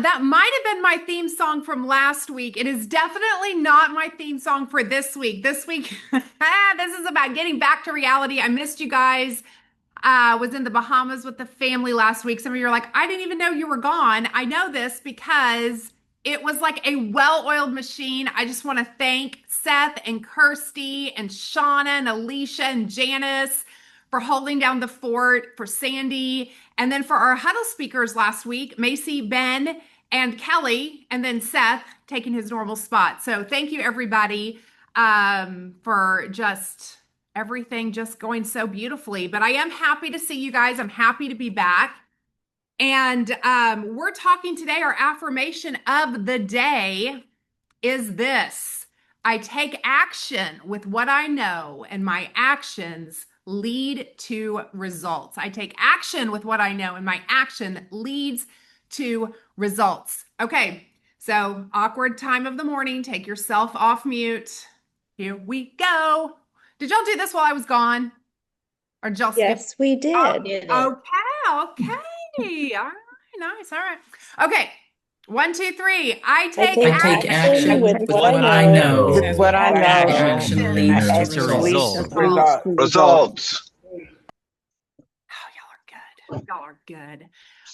That might have been my theme song from last week. It is definitely not my theme song for this week. This week, this is about getting back to reality. I missed you guys. Was in the Bahamas with the family last week. Some of you are like, I didn't even know you were gone. I know this because it was like a well-oiled machine. I just want to thank Seth and Kirsty and Shauna and Alicia and Janice for holding down the fort, for Sandy, and then for our huddle speakers last week, Macy, Ben, and Kelly, and then Seth taking his normal spot. So thank you, everybody, for just everything just going so beautifully. But I am happy to see you guys. I'm happy to be back. And we're talking today, our affirmation of the day is this: I take action with what I know, and my actions lead to results. I take action with what I know, and my action leads to results. Okay, so awkward time of the morning. Take yourself off mute. Here we go. Did y'all do this while I was gone? Or did y'all skip? Yes, we did. Okay. All right. Nice. All right. Okay. 1, 2, 3. I take action with what I know. With what I know. Action leads to results. Results. Oh, y'all are good. Y'all are good.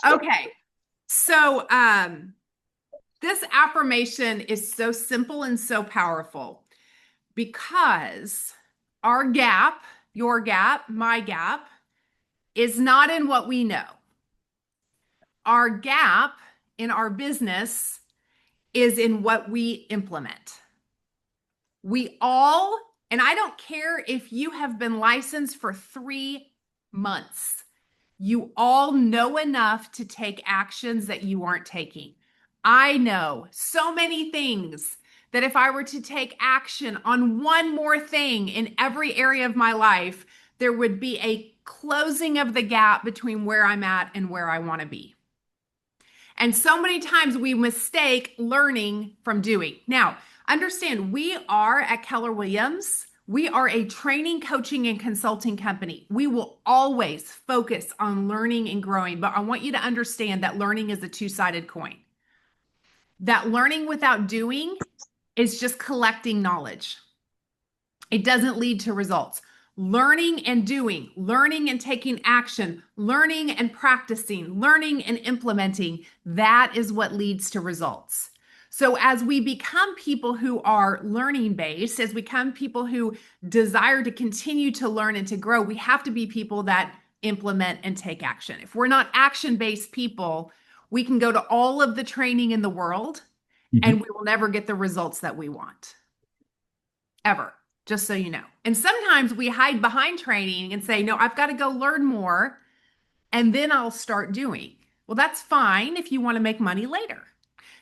Okay. So this affirmation is so simple and so powerful because our gap, your gap, my gap, is not in what we know. Our gap in our business is in what we implement. We all, and I don't care if you have been licensed for 3 months, you all know enough to take actions that you aren't taking. I know so many things that if I were to take action on one more thing in every area of my life, there would be a closing of the gap between where I'm at and where I want to be. And so many times we mistake learning from doing. Now, understand, we are at Keller Williams. We are a training, coaching, and consulting company. We will always focus on learning and growing, but I want you to understand that learning is a two-sided coin. That learning without doing is just collecting knowledge. It doesn't lead to results. Learning and doing, learning and taking action, learning and practicing, learning and implementing, that is what leads to results. So as we become people who are learning based, as we become people who desire to continue to learn and to grow, we have to be people that implement and take action. If we're not action-based people, we can go to all of the training in the world and we will never get the results that we want. Ever. Just so you know. And sometimes we hide behind training and say, no, I've got to go learn more and then I'll start doing. Well, that's fine if you want to make money later.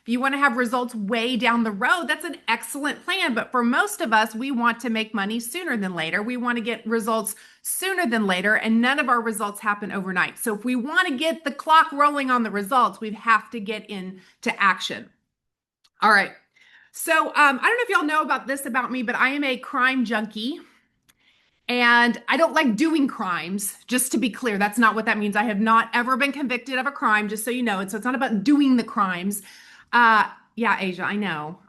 If you want to have results way down the road, that's an excellent plan. But for most of us, we want to make money sooner than later. We want to get results sooner than later, and none of our results happen overnight. So if we want to get the clock rolling on the results, we have to get into action. All right. So I don't know if y'all know about this about me, but I am a crime junkie. And I don't like doing crimes, just to be clear. That's not what that means. I have not ever been convicted of a crime, just so you know. And so it's not about doing the crimes. Yeah, Asia, I know.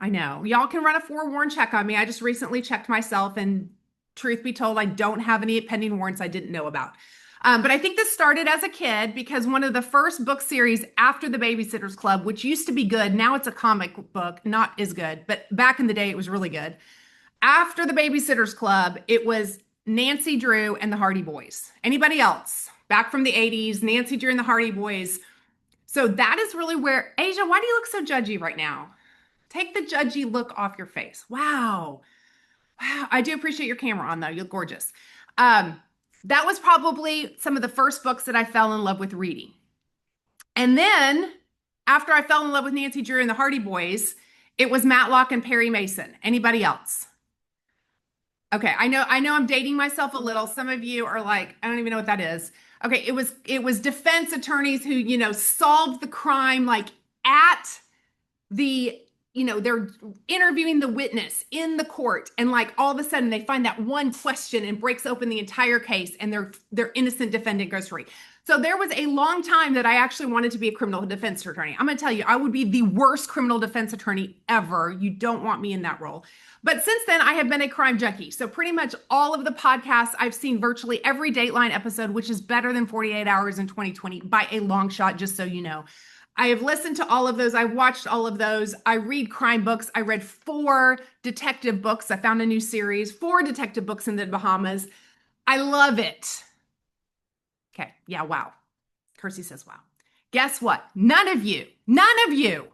Y'all can run a forewarn check on me. I just recently checked myself, and truth be told, I don't have any pending warrants I didn't know about. But I think this started as a kid because one of the first book series after the Babysitter's Club, which used to be good, now it's a comic book, not as good, but back in the day it was really good. After the Babysitter's Club, it was Nancy Drew and the Hardy Boys. Anybody else? Back from the 80s, Nancy Drew and the Hardy Boys. So that is really where, Asia, why do you look so judgy right now? Take the judgy look off your face. Wow. I do appreciate your camera on though. You look gorgeous. That was probably some of the first books that I fell in love with reading. And then after I fell in love with Nancy Drew and the Hardy Boys, it was Matlock and Perry Mason. Anybody else? Okay, I know I'm dating myself a little. Some of you are like, I don't even know what that is. Okay, it was defense attorneys who, you know, solved the crime like at the, you know, they're interviewing the witness in the court, and like all of a sudden they find that one question and breaks open the entire case, and their innocent defendant goes free. So there was a long time that I actually wanted to be a criminal defense attorney. I'm going to tell you, I would be the worst criminal defense attorney ever. You don't want me in that role. But since then, I have been a crime junkie. So pretty much all of the podcasts, I've seen virtually every Dateline episode, which is better than 48 Hours in 2020 by a long shot, just so you know. I have listened to all of those. I've watched all of those. I read crime books. I read 4 detective books. I found a new series, 4 detective books in the Bahamas. I love it. Okay. Yeah. Wow. Kersey says, wow. Guess what? None of you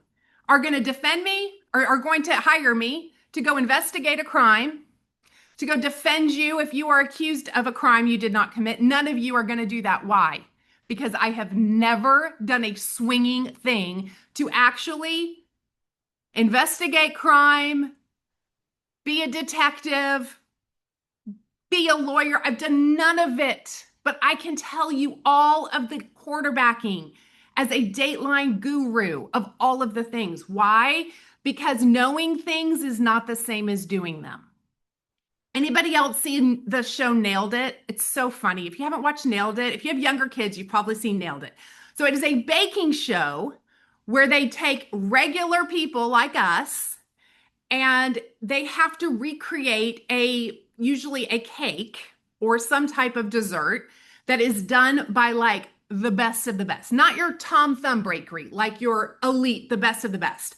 are going to defend me or are going to hire me to go investigate a crime, to go defend you if you are accused of a crime you did not commit. None of you are going to do that. Why? Because I have never done a swinging thing to actually investigate crime, be a detective, be a lawyer. I've done none of it. But I can tell you all of the quarterbacking as a Dateline guru of all of the things. Why? Because knowing things is not the same as doing them. Anybody else seen the show Nailed It? It's so funny. If you haven't watched Nailed It, if you have younger kids, you've probably seen Nailed It. So it is a baking show where they take regular people like us and they have to recreate usually a cake or some type of dessert that is done by like the best of the best, not your Tom Thumb bakery, like your elite, the best of the best.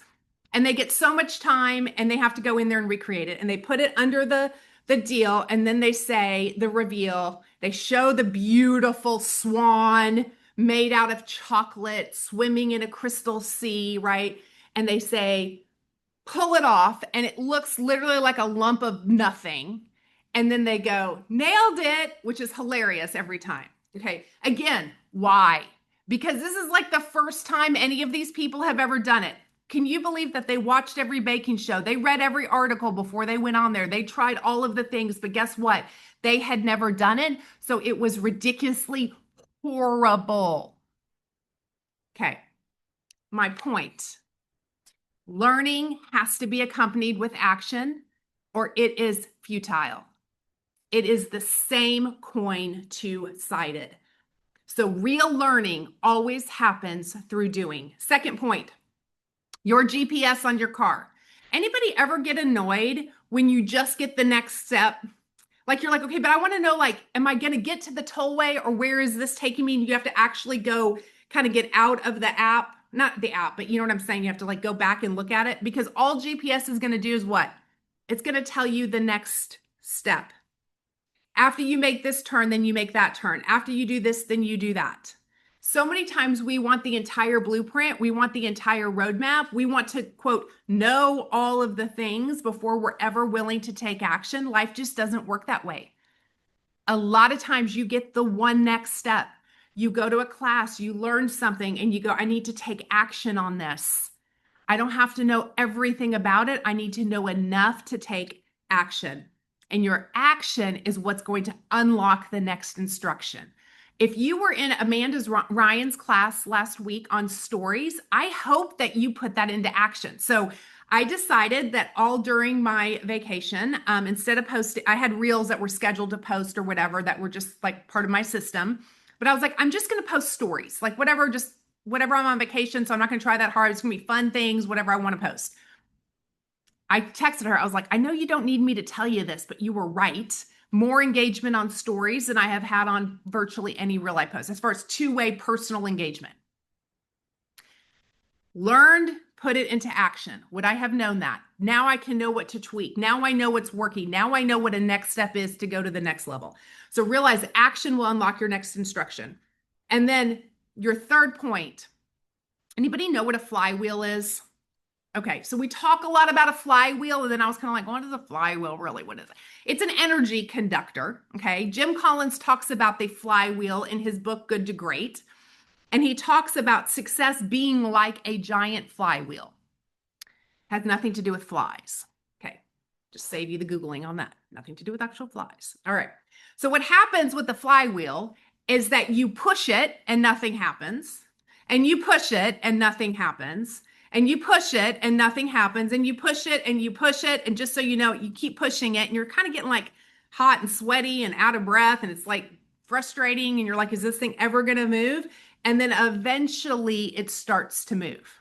And they get so much time and they have to go in there and recreate it. And they put it under the deal. And then they say the reveal, they show the beautiful swan made out of chocolate swimming in a crystal sea, right? And they say, pull it off. And it looks literally like a lump of nothing. And then they go, nailed it, which is hilarious every time. Okay. Again, why? Because this is like the first time any of these people have ever done it. Can you believe that they watched every baking show? They read every article before they went on there. They tried all of the things, but guess what? They had never done it. So it was ridiculously horrible. Okay. My point. Learning has to be accompanied with action or it is futile. It is the same coin two-sided. So real learning always happens through doing. Second point, your GPS on your car. Anybody ever get annoyed when you just get the next step? Like you're like, okay, but I want to know, like, am I going to get to the tollway or where is this taking me? And you have to actually go kind of get out of the app, not the app, but you know what I'm saying? You have to like go back and look at it because all GPS is going to do is what? It's going to tell you the next step. After you make this turn, then you make that turn. After you do this, then you do that. So many times we want the entire blueprint. We want the entire roadmap. We want to, quote, know all of the things before we're ever willing to take action. Life just doesn't work that way. A lot of times you get the one next step. You go to a class, you learn something, and you go, I need to take action on this. I don't have to know everything about it. I need to know enough to take action. And your action is what's going to unlock the next instruction. If you were in Ryan's class last week on stories, I hope that you put that into action. So I decided that all during my vacation, instead of posting, I had reels that were scheduled to post or whatever that were just like part of my system. But I was like, I'm just going to post stories, like whatever I'm on vacation. So I'm not going to try that hard. It's going to be fun things, whatever I want to post. I texted her. I was like, I know you don't need me to tell you this, but you were right. More engagement on stories than I have had on virtually any reel I post as far as two-way personal engagement. Learned, put it into action. Would I have known that? Now I can know what to tweak. Now I know what's working. Now I know what a next step is to go to the next level. So realize action will unlock your next instruction. And then your third point, anybody know what a flywheel is? Okay, so we talk a lot about a flywheel, and then I was kind of like, what is a flywheel really? What is it? It's an energy conductor, okay? Jim Collins talks about the flywheel in his book, Good to Great, and he talks about success being like a giant flywheel. Has nothing to do with flies, okay? Just save you the Googling on that. Nothing to do with actual flies. All right, so what happens with the flywheel is that you push it and nothing happens, and you push it and nothing happens, and you push it and nothing happens, and you push it and you push it. And just so you know, you keep pushing it and you're kind of getting like hot and sweaty and out of breath. And it's like frustrating and you're like, is this thing ever going to move? And then eventually it starts to move.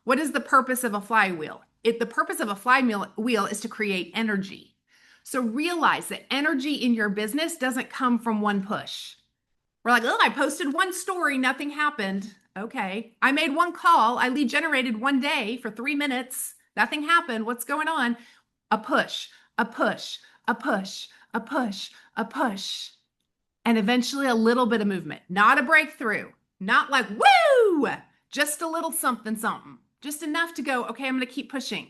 What is the purpose of a flywheel? The purpose of a flywheel is to create energy. So realize that energy in your business doesn't come from one push. We're like, oh, I posted one story, nothing happened. Okay. I made one call. I lead generated one day for 3 minutes. Nothing happened. What's going on? A push, a push, a push, a push, a push. And eventually a little bit of movement, not a breakthrough, not like, woo, just a little something, something, just enough to go, okay, I'm going to keep pushing.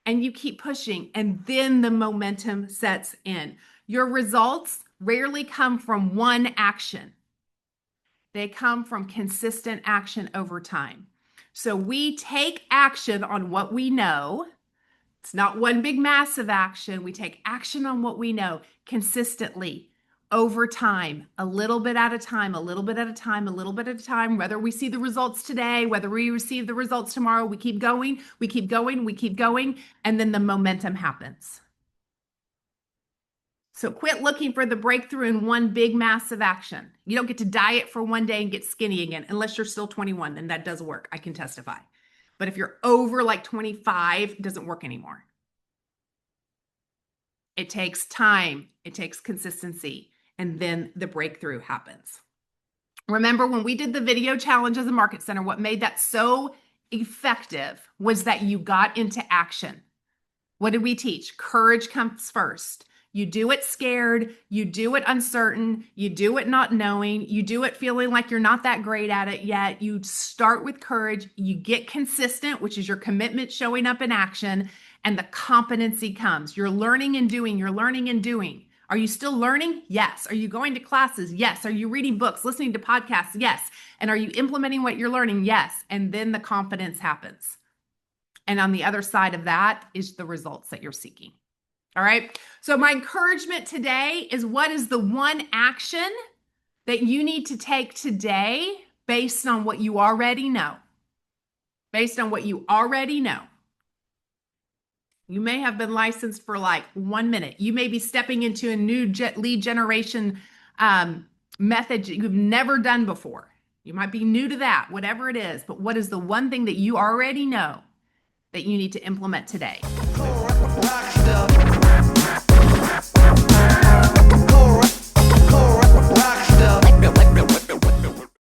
And you keep pushing, and then the momentum sets in. Your results rarely come from one action. They come from consistent action over time. So we take action on what we know. It's not one big massive action. We take action on what we know consistently over time, a little bit at a time, a little bit at a time, a little bit at a time, whether we see the results today, whether we receive the results tomorrow, we keep going, we keep going, we keep going, and then the momentum happens. So quit looking for the breakthrough in one big massive action. You don't get to diet for one day and get skinny again, unless you're still 21, then that does work. I can testify. But if you're over like 25, it doesn't work anymore. It takes time, it takes consistency, and then the breakthrough happens. Remember when we did the video challenge as a market center, what made that so effective was that you got into action. What did we teach? Courage comes first. You do it scared, you do it uncertain, you do it not knowing, you do it feeling like you're not that great at it yet. You start with courage, you get consistent, which is your commitment showing up in action, and the competency comes. You're learning and doing, you're learning and doing. Are you still learning? Yes. Are you going to classes? Yes. Are you reading books, listening to podcasts? Yes. And are you implementing what you're learning? Yes. And then the confidence happens. And on the other side of that is the results that you're seeking. All right. So my encouragement today is, what is the one action that you need to take today based on what you already know? Based on what you already know. You may have been licensed for like 1 minute. You may be stepping into a new lead generation method you've never done before. You might be new to that, whatever it is. But what is the one thing that you already know that you need to implement today?